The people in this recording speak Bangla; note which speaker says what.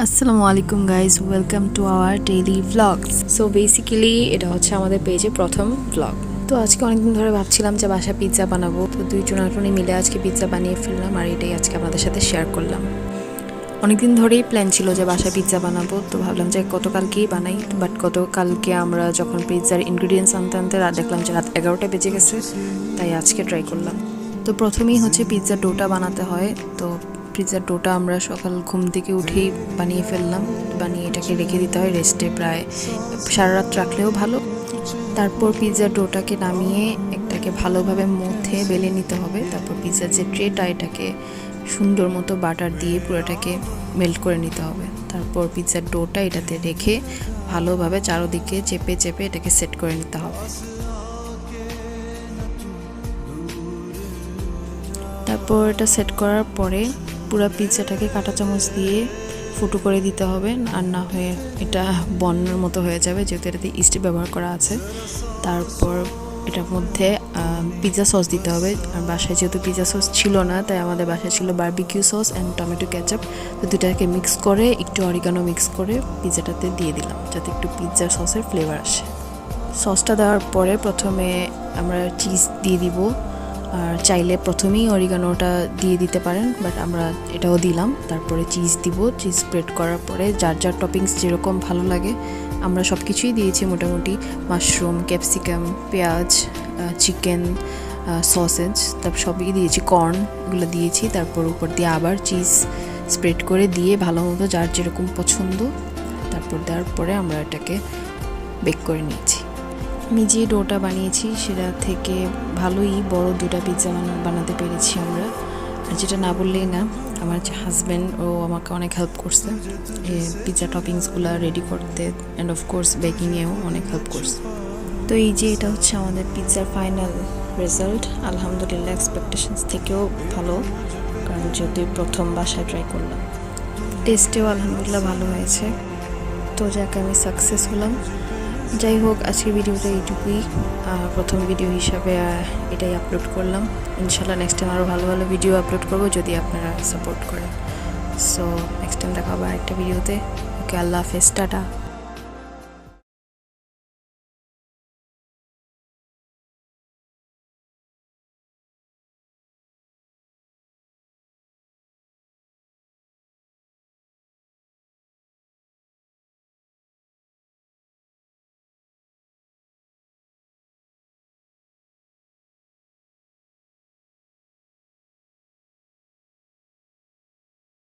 Speaker 1: আসসালামু আলাইকুম guys, welcome to our daily vlogs. So basically এটা হচ্ছে আমাদের পেজে প্রথম ভ্লগ। তো আজকে অনেকদিন ধরে ভাবছিলাম যে বাসায় পিৎজা বানাবো, তো দুই জনাটনি মিলে আজকে পিৎজা বানিয়ে ফেললাম আর এটাই আজকে আপনাদের সাথে শেয়ার করলাম। অনেকদিন ধরেই প্ল্যান ছিল যে বাসায় পিৎজা বানাবো, তো ভাবলাম যে গতকালকেই বানাই, বাট গতকালকে আমরা যখন পিৎজার ইনগ্রিডিয়েন্টস আনতে আনতে দেখলাম যে রাত 11টা বেজে গেছে, তাই আজকে ট্রাই করলাম। তো প্রথমেই হচ্ছে পিৎজার ডোটা বানাতে হয়। তো পিৎজার ডোটা আমরা সকাল ঘুম থেকে উঠেই বানিয়ে ফেললাম। বানিয়ে এটাকে রেখে দিতে হয় রেস্টে, প্রায় সারা রাত রাখলেও ভালো। তারপর পিৎজার ডোটাকে নামিয়ে একটাকে ভালোভাবে মুথে বেলে নিতে হবে। তারপর পিৎজার যে ট্রেটা, এটাকে সুন্দর মতো বাটার দিয়ে পুরোটাকে মেল্ট করে নিতে হবে। তারপর পিৎজার ডোটা এটাতে রেখে ভালোভাবে চারোদিকে চেপে চেপে এটাকে সেট করে নিতে হবে। তারপর এটা সেট করার পরে পুরো পিৎজাটাকে কাঁটা চামচ দিয়ে ফুটো করে দিতে হবে, আর না হয়ে এটা বন্যার মতো হয়ে যাবে, যেহেতু এটাতে ইস্ট ব্যবহার করা আছে। তারপর এটার মধ্যে পিৎজা সস দিতে হবে। আর বাসায় যেহেতু পিৎজা সস ছিল না, তাই আমাদের বাসায় ছিল barbecue sauce and tomato ketchup. তো দুটাকে মিক্স করে একটু অরিগানো মিক্স করে পিৎজাটাতে দিয়ে দিলাম, যাতে একটু পিৎজার সসের ফ্লেভার আসে। সসটা দেওয়ার পরে প্রথমে আমরা চিজ দিয়ে দিব, আর চাইলে প্রথমেই অরিগানোটা দিয়ে দিতে পারেন, বাট আমরা এটাও দিলাম। তারপরে চিজ দিব। চিজ স্প্রেড করার পরে যার যার টপিংস যেরকম ভালো লাগে, আমরা সব কিছুই দিয়েছি মোটামুটি। মাশরুম, ক্যাপসিকাম, পেঁয়াজ, চিকেন, সসেজ, তারপর সবই দিয়েছি, কর্ন, এগুলো দিয়েছি। তারপর উপর দিয়ে আবার চিজ স্প্রেড করে দিয়ে ভালো মতো যার যেরকম পছন্দ, তারপর দেওয়ার পরে আমরা এটাকে বেক করে নিয়েছি। আমি যে ডোটা বানিয়েছি সেটা থেকে ভালোই বড় দুটা পিৎজা বানাতে পেরেছি আমরা। আর যেটা না বললেই না, আমার যে হাজব্যান্ড, ও আমাকে অনেক হেল্প করছে পিৎজা টপিংসগুলো রেডি করতে, অ্যান্ড অফকোর্স বেকিংয়েও অনেক হেল্প করছে। তো এই যে এটা হচ্ছে আমাদের পিৎজার ফাইনাল রেজাল্ট। আলহামদুলিল্লাহ, এক্সপেকটেশনস থেকেও ভালো, কারণ যেহেতু প্রথম বাসায় ট্রাই করলাম। টেস্টেও আলহামদুলিল্লাহ ভালো হয়েছে। তো যাকে আমি সাকসেস হলাম। যাই হোক, আজকের ভিডিওটা এইটুকুই, প্রথম ভিডিও হিসাবে এটাই আপলোড করলাম। ইনশাল্লাহ নেক্সট টাইম আরও ভালো ভালো ভিডিও আপলোড করবো, যদি আপনারা সাপোর্ট করেন। সো নেক্সট টাইম দেখা হবে আরেকটা ভিডিওতে। ওকে, আল্লাহ হাফেজ, টাটা।